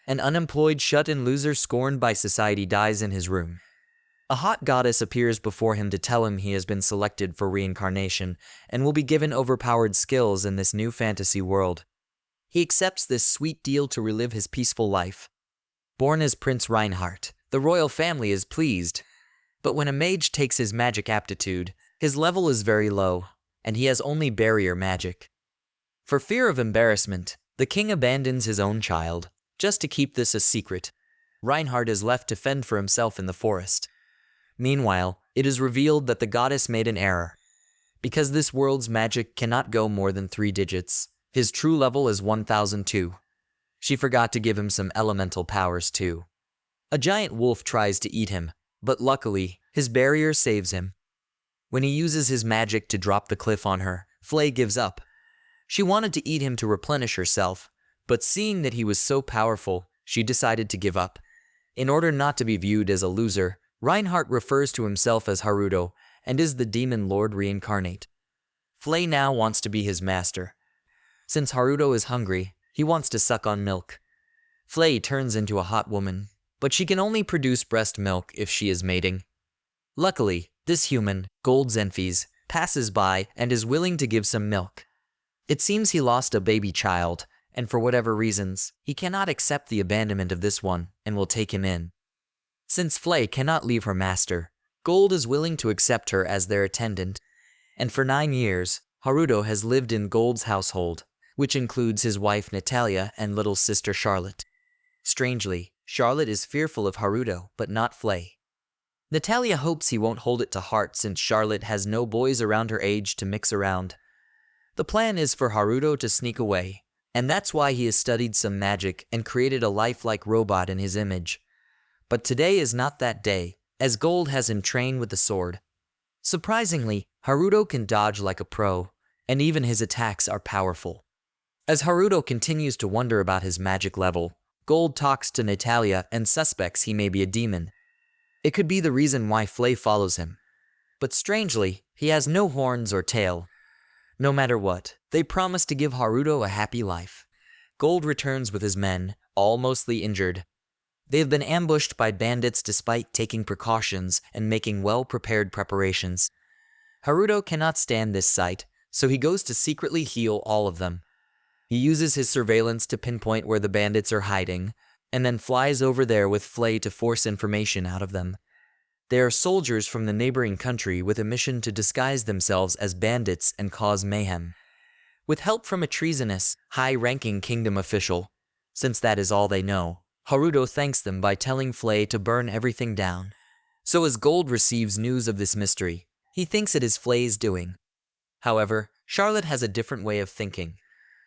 An unemployed shut-in loser scorned by society dies in his room. A hot goddess appears before him to tell him he has been selected for reincarnation and will be given overpowered skills in this new fantasy world. He accepts this sweet deal to relive his peaceful life. Born as Prince Reinhardt, the royal family is pleased. But when a mage takes his magic aptitude, his level is very low, and he has only barrier magic. For fear of embarrassment, the king abandons his own child, just to keep this a secret. Reinhardt is left to fend for himself in the forest. Meanwhile, it is revealed that the goddess made an error. Because this world's magic cannot go more than 3 digits, his true level is 1002. She forgot to give him some elemental powers too. A giant wolf tries to eat him, but luckily, his barrier saves him. When he uses his magic to drop the cliff on her, Flay gives up. She wanted to eat him to replenish herself, but seeing that he was so powerful, she decided to give up. In order not to be viewed as a loser, Reinhardt refers to himself as Haruto and is the demon lord reincarnate. Flay now wants to be his master. Since Haruto is hungry, he wants to suck on milk. Flay turns into a hot woman, but she can only produce breast milk if she is mating. Luckily, this human, Gold Zenfis, passes by and is willing to give some milk. It seems he lost a baby child, and for whatever reasons, he cannot accept the abandonment of this one and will take him in. Since Flay cannot leave her master, Gold is willing to accept her as their attendant, and for 9 years, Haruto has lived in Gold's household, which includes his wife Natalia and little sister Charlotte. Strangely, Charlotte is fearful of Haruto, but not Flay. Natalia hopes he won't hold it to heart since Charlotte has no boys around her age to mix around. The plan is for Haruto to sneak away, and that's why he has studied some magic and created a lifelike robot in his image. But today is not that day, as Gold has him train with the sword. Surprisingly, Haruto can dodge like a pro, and even his attacks are powerful. As Haruto continues to wonder about his magic level, Gold talks to Natalia and suspects he may be a demon. It could be the reason why Flay follows him. But strangely, he has no horns or tail. No matter what, they promise to give Haruto a happy life. Gold returns with his men, all mostly injured. They have been ambushed by bandits despite taking precautions and making well-prepared preparations. Haruto cannot stand this sight, so he goes to secretly heal all of them. He uses his surveillance to pinpoint where the bandits are hiding, and then flies over there with Flay to force information out of them. They are soldiers from the neighboring country with a mission to disguise themselves as bandits and cause mayhem. With help from a treasonous, high-ranking kingdom official, since that is all they know, Haruto thanks them by telling Flay to burn everything down. So as Gold receives news of this mystery, he thinks it is Flay's doing. However, Charlotte has a different way of thinking.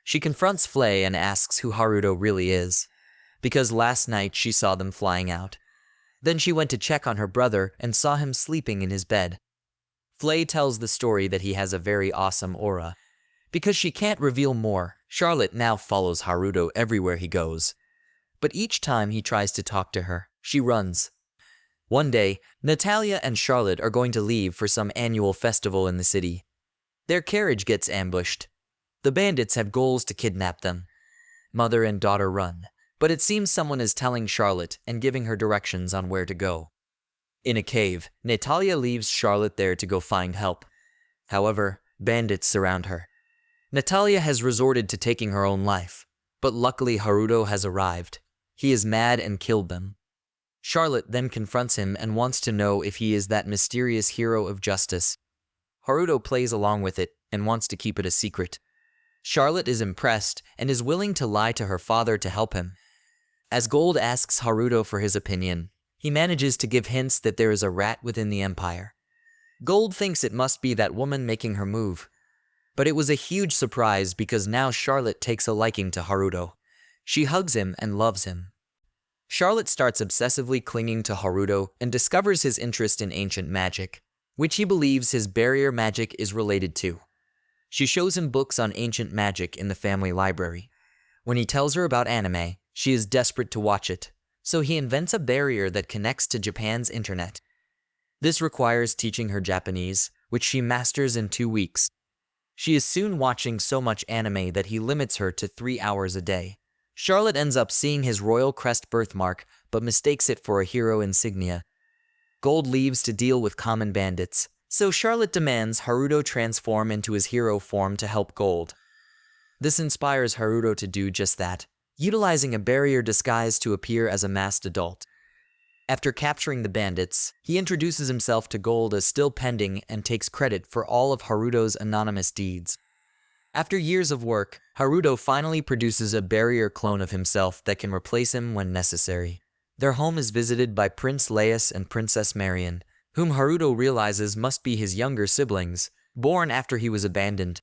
She confronts Flay and asks who Haruto really is, because last night she saw them flying out. Then she went to check on her brother and saw him sleeping in his bed. Flay tells the story that he has a very awesome aura. Because she can't reveal more, Charlotte now follows Haruto everywhere he goes. But each time he tries to talk to her, she runs. One day, Natalia and Charlotte are going to leave for some annual festival in the city. Their carriage gets ambushed. The bandits have goals to kidnap them. Mother and daughter run, but it seems someone is telling Charlotte and giving her directions on where to go. In a cave, Natalia leaves Charlotte there to go find help. However, bandits surround her. Natalia has resorted to taking her own life, but luckily Haruto has arrived. He is mad and killed them. Charlotte then confronts him and wants to know if he is that mysterious hero of justice. Haruto plays along with it and wants to keep it a secret. Charlotte is impressed and is willing to lie to her father to help him. As Gold asks Haruto for his opinion, he manages to give hints that there is a rat within the empire. Gold thinks it must be that woman making her move. But it was a huge surprise because now Charlotte takes a liking to Haruto. She hugs him and loves him. Charlotte starts obsessively clinging to Haruto and discovers his interest in ancient magic, which he believes his barrier magic is related to. She shows him books on ancient magic in the family library. When he tells her about anime, she is desperate to watch it, so he invents a barrier that connects to Japan's internet. This requires teaching her Japanese, which she masters in 2 weeks. She is soon watching so much anime that he limits her to 3 hours a day. Charlotte ends up seeing his royal crest birthmark, but mistakes it for a hero insignia. Gold leaves to deal with common bandits, so Charlotte demands Haruto transform into his hero form to help Gold. This inspires Haruto to do just that, utilizing a barrier disguise to appear as a masked adult. After capturing the bandits, he introduces himself to Gold as still pending and takes credit for all of Haruto's anonymous deeds. After years of work, Haruto finally produces a barrier clone of himself that can replace him when necessary. Their home is visited by Prince Laius and Princess Marion, whom Haruto realizes must be his younger siblings, born after he was abandoned.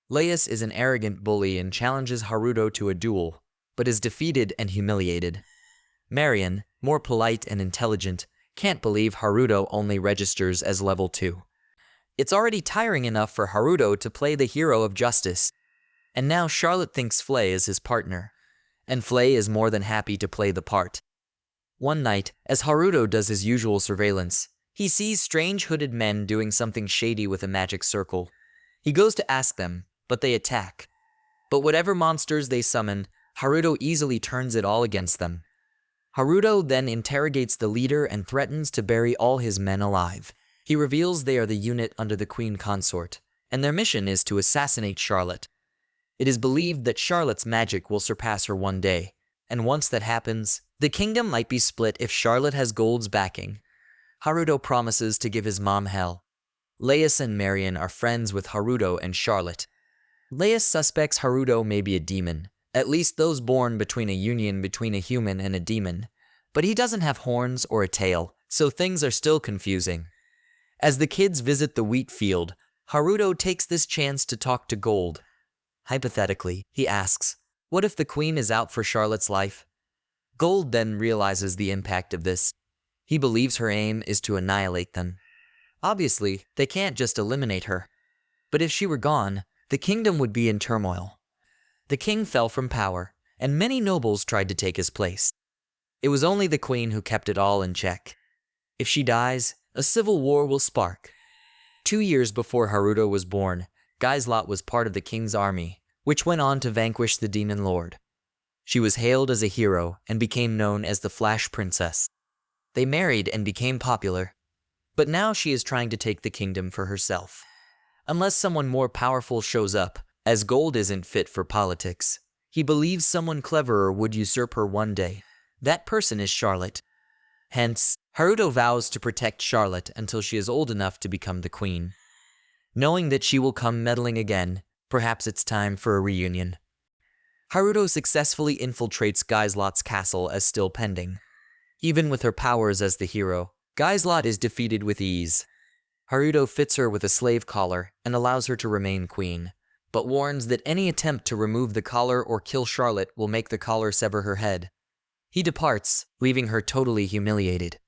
Laius is an arrogant bully and challenges Haruto to a duel, but is defeated and humiliated. Marion, more polite and intelligent, can't believe Haruto only registers as level 2. It's already tiring enough for Haruto to play the hero of justice. And now Charlotte thinks Flay is his partner. And Flay is more than happy to play the part. One night, as Haruto does his usual surveillance, he sees strange hooded men doing something shady with a magic circle. He goes to ask them, but they attack. But whatever monsters they summon, Haruto easily turns it all against them. Haruto then interrogates the leader and threatens to bury all his men alive. He reveals they are the unit under the Queen Consort, and their mission is to assassinate Charlotte. It is believed that Charlotte's magic will surpass her one day, and once that happens, the kingdom might be split if Charlotte has Gold's backing. Haruto promises to give his mom hell. Laius and Marion are friends with Haruto and Charlotte. Laius suspects Haruto may be a demon, at least those born between a union between a human and a demon, but he doesn't have horns or a tail, so things are still confusing. As the kids visit the wheat field, Haruto takes this chance to talk to Gold. Hypothetically, he asks, what if the queen is out for Charlotte's life? Gold then realizes the impact of this. He believes her aim is to annihilate them. Obviously, they can't just eliminate her. But if she were gone, the kingdom would be in turmoil. The king fell from power, and many nobles tried to take his place. It was only the queen who kept it all in check. If she dies, a civil war will spark. 2 years before Haruto was born, Gaislot was part of the king's army, which went on to vanquish the demon lord. She was hailed as a hero and became known as the Flash Princess. They married and became popular, but now she is trying to take the kingdom for herself. Unless someone more powerful shows up, as Gold isn't fit for politics, he believes someone cleverer would usurp her one day. That person is Charlotte. Hence, Haruto vows to protect Charlotte until she is old enough to become the queen. Knowing that she will come meddling again, perhaps it's time for a reunion. Haruto successfully infiltrates Gaislot's castle as still pending. Even with her powers as the hero, Gaislot is defeated with ease. Haruto fits her with a slave collar and allows her to remain queen, but warns that any attempt to remove the collar or kill Charlotte will make the collar sever her head. He departs, leaving her totally humiliated.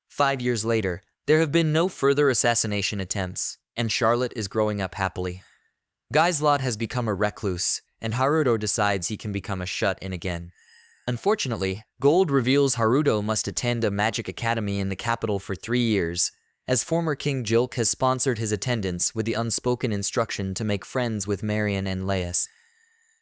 5 years later, there have been no further assassination attempts, and Charlotte is growing up happily. Gaislot has become a recluse, and Haruto decides he can become a shut-in again. Unfortunately, Gold reveals Haruto must attend a magic academy in the capital for 3 years, as former King Jilk has sponsored his attendance with the unspoken instruction to make friends with Marion and Laius.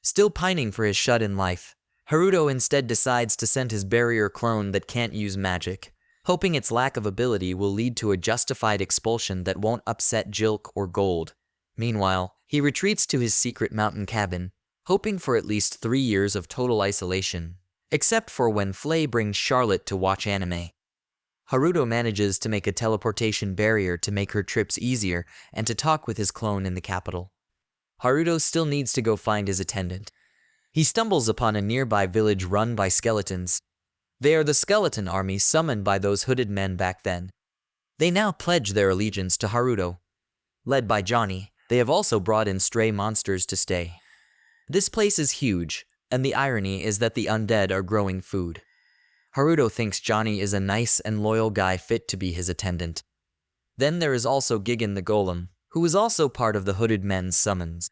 Still pining for his shut-in life, Haruto instead decides to send his barrier clone that can't use magic, hoping its lack of ability will lead to a justified expulsion that won't upset Jilk or Gold. Meanwhile, he retreats to his secret mountain cabin, hoping for at least 3 years of total isolation, except for when Flay brings Charlotte to watch anime. Haruto manages to make a teleportation barrier to make her trips easier and to talk with his clone in the capital. Haruto still needs to go find his attendant. He stumbles upon a nearby village run by skeletons. They are the skeleton army summoned by those hooded men back then. They now pledge their allegiance to Haruto. Led by Johnny, they have also brought in stray monsters to stay. This place is huge, and the irony is that the undead are growing food. Haruto thinks Johnny is a nice and loyal guy fit to be his attendant. Then there is also Gigan the Golem, who is also part of the hooded men's summons.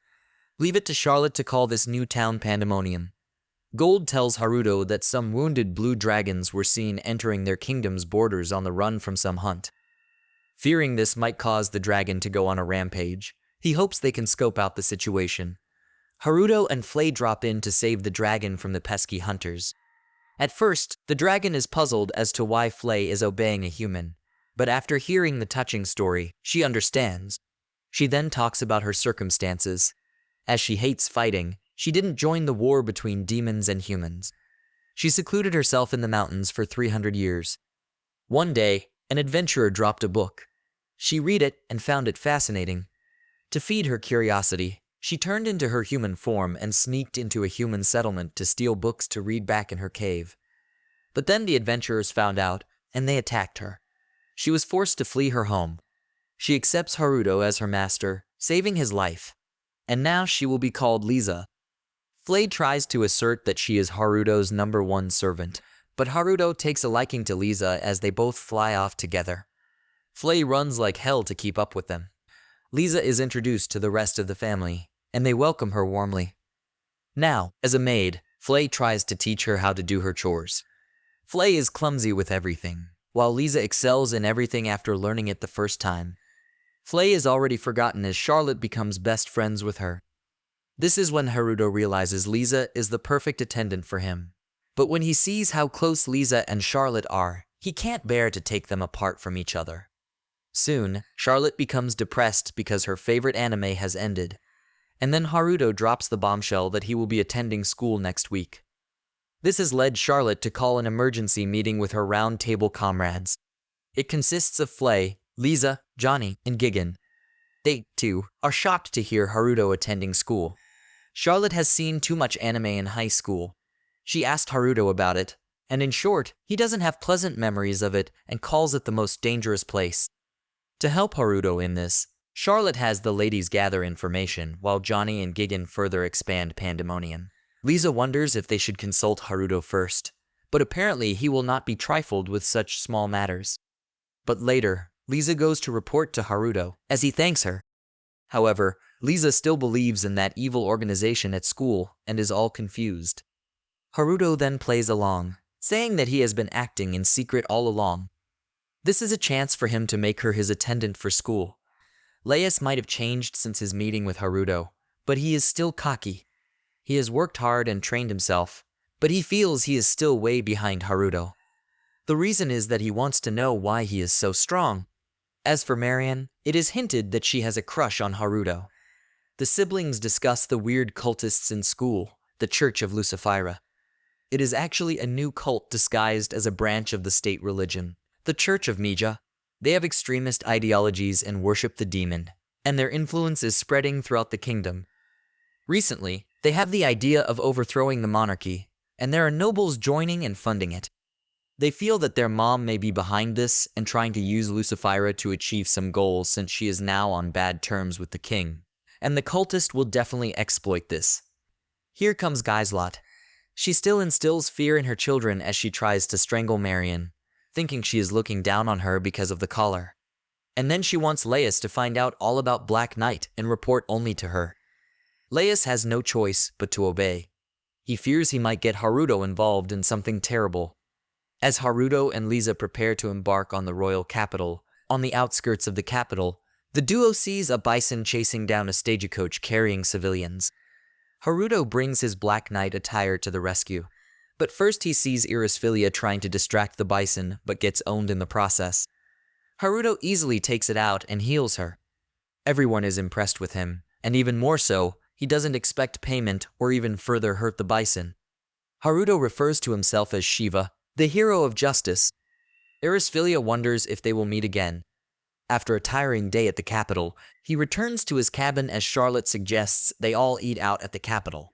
Leave it to Charlotte to call this new town pandemonium. Gold tells Haruto that some wounded blue dragons were seen entering their kingdom's borders on the run from some hunt. Fearing this might cause the dragon to go on a rampage, he hopes they can scope out the situation. Haruto and Flay drop in to save the dragon from the pesky hunters. At first, the dragon is puzzled as to why Flay is obeying a human, but after hearing the touching story, she understands. She then talks about her circumstances. As she hates fighting, she didn't join the war between demons and humans. She secluded herself in the mountains for 300 years. One day, an adventurer dropped a book. She read it and found it fascinating. To feed her curiosity, she turned into her human form and sneaked into a human settlement to steal books to read back in her cave. But then the adventurers found out, and they attacked her. She was forced to flee her home. She accepts Haruto as her master, saving his life. And now she will be called Lisa. Flay tries to assert that she is Haruto's #1 servant, but Haruto takes a liking to Lisa as they both fly off together. Flay runs like hell to keep up with them. Lisa is introduced to the rest of the family, and they welcome her warmly. Now, as a maid, Flay tries to teach her how to do her chores. Flay is clumsy with everything, while Lisa excels in everything after learning it the first time. Flay is already forgotten as Charlotte becomes best friends with her. This is when Haruto realizes Lisa is the perfect attendant for him. But when he sees how close Lisa and Charlotte are, he can't bear to take them apart from each other. Soon, Charlotte becomes depressed because her favorite anime has ended. And then Haruto drops the bombshell that he will be attending school next week. This has led Charlotte to call an emergency meeting with her round table comrades. It consists of Flay, Lisa, Johnny, and Gigan. They, too, are shocked to hear Haruto attending school. Charlotte has seen too much anime in high school. She asked Haruto about it, and in short, he doesn't have pleasant memories of it and calls it the most dangerous place. To help Haruto in this, Charlotte has the ladies gather information while Johnny and Gigan further expand pandemonium. Lisa wonders if they should consult Haruto first, but apparently he will not be trifled with such small matters. But later, Lisa goes to report to Haruto as he thanks her. However, Lisa still believes in that evil organization at school and is all confused. Haruto then plays along, saying that he has been acting in secret all along. This is a chance for him to make her his attendant for school. Leius might have changed since his meeting with Haruto, but he is still cocky. He has worked hard and trained himself, but he feels he is still way behind Haruto. The reason is that he wants to know why he is so strong. As for Marian, it is hinted that she has a crush on Haruto. The siblings discuss the weird cultists in school, the Church of Lucifera. It is actually a new cult disguised as a branch of the state religion, the Church of Mija. They have extremist ideologies and worship the demon, and their influence is spreading throughout the kingdom. Recently, they have the idea of overthrowing the monarchy, and there are nobles joining and funding it. They feel that their mom may be behind this and trying to use Lucifera to achieve some goals since she is now on bad terms with the king, and the cultist will definitely exploit this. Here comes Gaislot. She still instills fear in her children as she tries to strangle Marian, thinking she is looking down on her because of the collar. And then she wants Leius to find out all about Black Knight and report only to her. Leius has no choice but to obey. He fears he might get Haruto involved in something terrible. As Haruto and Lisa prepare to embark on the royal capital, on the outskirts of the capital, the duo sees a bison chasing down a stagecoach carrying civilians. Haruto brings his Black Knight attire to the rescue. But first he sees Irisfilia trying to distract the bison, but gets owned in the process. Haruto easily takes it out and heals her. Everyone is impressed with him, and even more so, he doesn't expect payment or even further hurt the bison. Haruto refers to himself as Shiva, the hero of justice. Irisfilia wonders if they will meet again. After a tiring day at the capital, he returns to his cabin as Charlotte suggests they all eat out at the capital.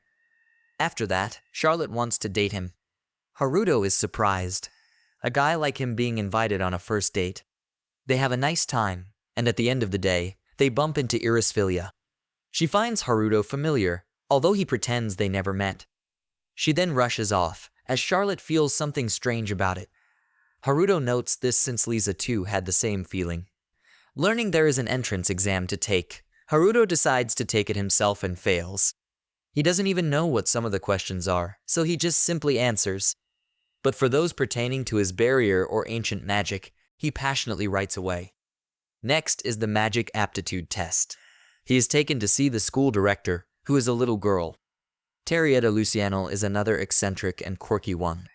After that, Charlotte wants to date him. Haruto is surprised. A guy like him being invited on a first date. They have a nice time, and at the end of the day, they bump into Irisfilia. She finds Haruto familiar, although he pretends they never met. She then rushes off, as Charlotte feels something strange about it. Haruto notes this since Lisa too had the same feeling. Learning there is an entrance exam to take, Haruto decides to take it himself and fails. He doesn't even know what some of the questions are, so he just simply answers. But for those pertaining to his barrier or ancient magic, he passionately writes away. Next is the magic aptitude test. He is taken to see the school director, who is a little girl. Terrietta Luciano is another eccentric and quirky one.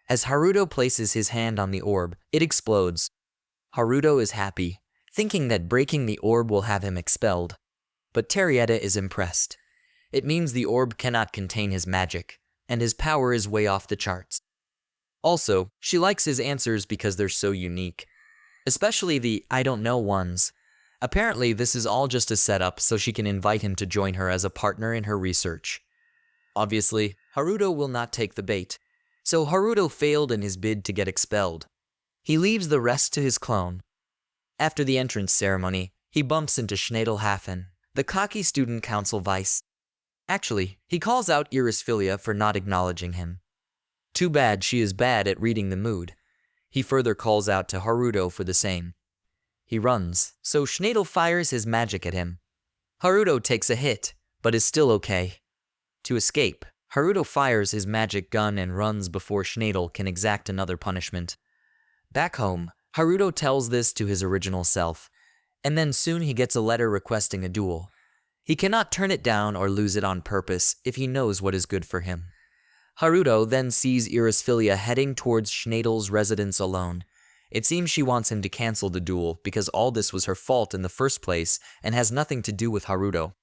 As Haruto places his hand on the orb, it explodes. Haruto is happy, thinking that breaking the orb will have him expelled. But Terrietta is impressed. It means the orb cannot contain his magic, and his power is way off the charts. Also, she likes his answers because they're so unique. Especially the "I don't know" ones. Apparently, this is all just a setup so she can invite him to join her as a partner in her research. Obviously, Haruto will not take the bait, so Haruto failed in his bid to get expelled. He leaves the rest to his clone. After the entrance ceremony, he bumps into Schnadelhafen, the cocky student council vice. Actually, he calls out Irisfilia for not acknowledging him. Too bad she is bad at reading the mood. He further calls out to Haruto for the same. He runs, so Schnadel fires his magic at him. Haruto takes a hit, but is still okay. To escape, Haruto fires his magic gun and runs before Schnadel can exact another punishment. Back home, Haruto tells this to his original self, and then soon he gets a letter requesting a duel. He cannot turn it down or lose it on purpose if he knows what is good for him. Haruto then sees Irisfilia heading towards Schnadel's residence alone. It seems she wants him to cancel the duel because all this was her fault in the first place and has nothing to do with Haruto.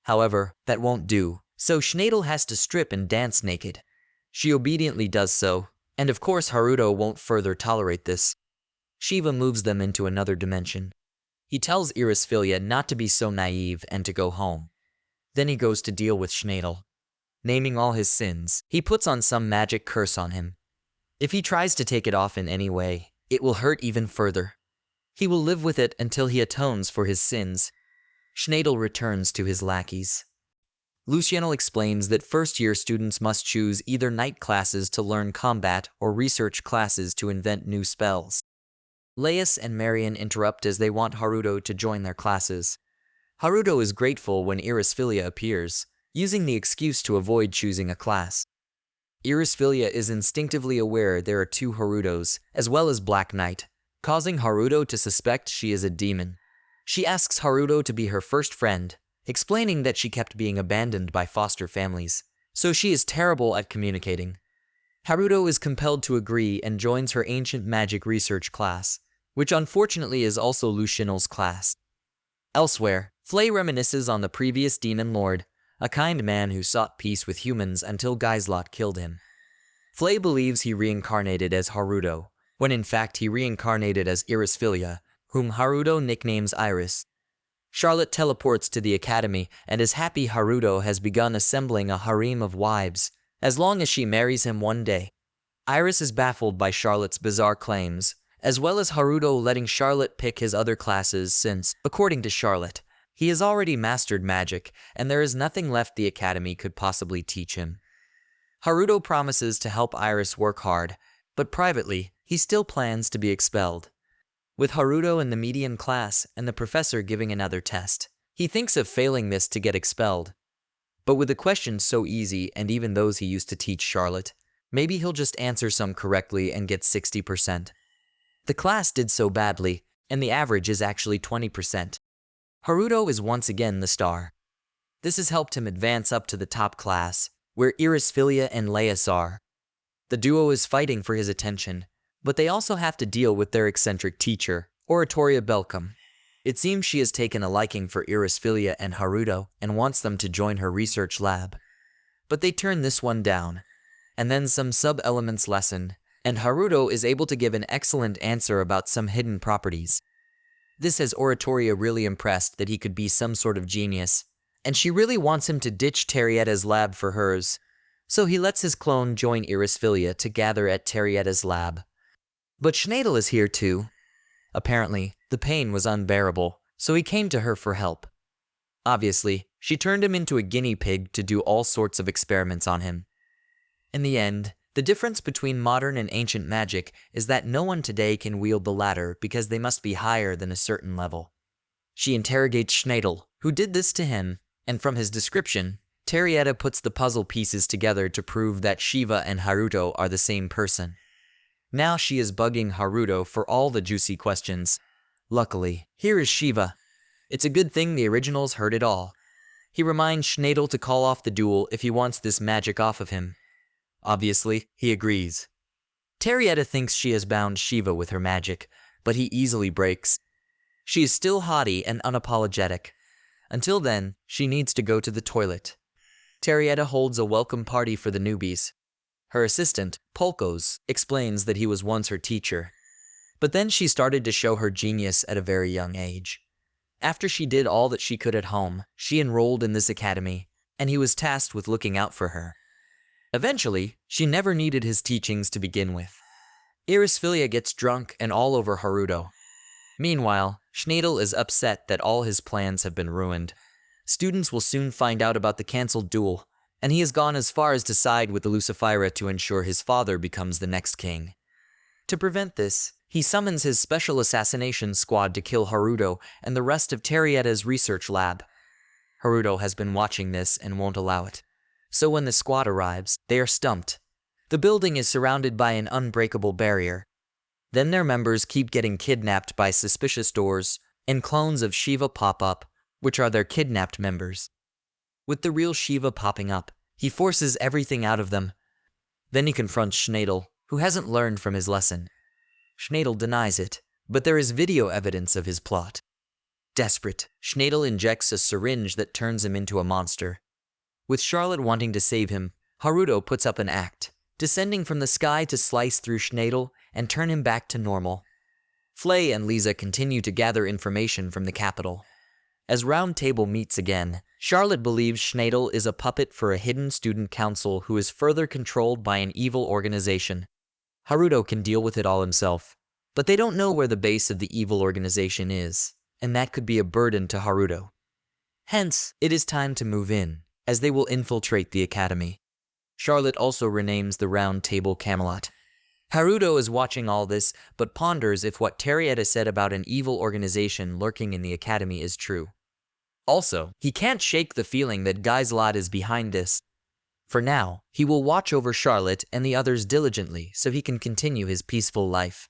However, that won't do, so Schnadel has to strip and dance naked. She obediently does so, and of course Haruto won't further tolerate this. Shiva moves them into another dimension. He tells Irisfilia not to be so naive and to go home. Then he goes to deal with Schnadel. Naming all his sins, he puts on some magic curse on him. If he tries to take it off in any way, it will hurt even further. He will live with it until he atones for his sins. Schnadel returns to his lackeys. Luciano explains that first-year students must choose either night classes to learn combat or research classes to invent new spells. Laius and Marion interrupt as they want Haruto to join their classes. Haruto is grateful when Irisfilia appears, using the excuse to avoid choosing a class. Irisfilia is instinctively aware there are two Harutos, as well as Black Knight, causing Haruto to suspect she is a demon. She asks Haruto to be her first friend, explaining that she kept being abandoned by foster families, so she is terrible at communicating. Haruto is compelled to agree and joins her ancient magic research class, which unfortunately is also Luciano's class. Elsewhere, Flay reminisces on the previous demon lord, a kind man who sought peace with humans until Gaislot killed him. Flay believes he reincarnated as Haruto, when in fact he reincarnated as Irisfilia, whom Haruto nicknames Iris. Charlotte teleports to the academy and is happy Haruto has begun assembling a harem of wives, as long as she marries him one day. Iris is baffled by Charlotte's bizarre claims, as well as Haruto letting Charlotte pick his other classes since, according to Charlotte, he has already mastered magic and there is nothing left the academy could possibly teach him. Haruto promises to help Iris work hard, but privately, he still plans to be expelled. With Haruto in the median class and the professor giving another test, he thinks of failing this to get expelled. But with the questions so easy and even those he used to teach Charlotte, maybe he'll just answer some correctly and get 60%. The class did so badly, and the average is actually 20%. Haruto is once again the star. This has helped him advance up to the top class, where Irisfilia and Laius are. The duo is fighting for his attention, but they also have to deal with their eccentric teacher, Oratoria Belcom. It seems she has taken a liking for Irisfilia and Haruto and wants them to join her research lab. But they turn this one down, and then some sub-elements lesson, and Haruto is able to give an excellent answer about some hidden properties. This has Oratoria really impressed that he could be some sort of genius, and she really wants him to ditch Terrietta's lab for hers, so he lets his clone join Irisfilia to gather at Terrietta's lab. But Schnadel is here too. Apparently, the pain was unbearable, so he came to her for help. Obviously, she turned him into a guinea pig to do all sorts of experiments on him. In the end, the difference between modern and ancient magic is that no one today can wield the latter because they must be higher than a certain level. She interrogates Schnadel, who did this to him, and from his description, Terrietta puts the puzzle pieces together to prove that Shiva and Haruto are the same person. Now she is bugging Haruto for all the juicy questions. Luckily, here is Shiva. It's a good thing the originals heard it all. He reminds Schneider to call off the duel if he wants this magic off of him. Obviously, he agrees. Terrietta thinks she has bound Shiva with her magic, but he easily breaks. She is still haughty and unapologetic. Until then, she needs to go to the toilet. Terrietta holds a welcome party for the newbies. Her assistant, Polkos, explains that he was once her teacher. But then she started to show her genius at a very young age. After she did all that she could at home, she enrolled in this academy, and he was tasked with looking out for her. Eventually, she never needed his teachings to begin with. Irisfilia gets drunk and all over Haruto. Meanwhile, Schneider is upset that all his plans have been ruined. Students will soon find out about the cancelled duel, and he has gone as far as to side with the Lucifera to ensure his father becomes the next king. To prevent this, he summons his special assassination squad to kill Haruto and the rest of Terrietta's research lab. Haruto has been watching this and won't allow it. So when the squad arrives, they are stumped. The building is surrounded by an unbreakable barrier. Then their members keep getting kidnapped by suspicious doors, and clones of Shiva pop up, which are their kidnapped members. With the real Shiva popping up, he forces everything out of them. Then he confronts Schneider, who hasn't learned from his lesson. Schneider denies it, but there is video evidence of his plot. Desperate, Schneider injects a syringe that turns him into a monster. With Charlotte wanting to save him, Haruto puts up an act, descending from the sky to slice through Schneider and turn him back to normal. Flay and Lisa continue to gather information from the capital. As Round Table meets again, Charlotte believes Schneider is a puppet for a hidden student council who is further controlled by an evil organization. Haruto can deal with it all himself, but they don't know where the base of the evil organization is, and that could be a burden to Haruto. Hence, it is time to move in, as they will infiltrate the academy. Charlotte also renames the Round Table Camelot. Haruto is watching all this, but ponders if what Terrietta said about an evil organization lurking in the academy is true. Also, he can't shake the feeling that Gaislot is behind this. For now, he will watch over Charlotte and the others diligently so he can continue his peaceful life.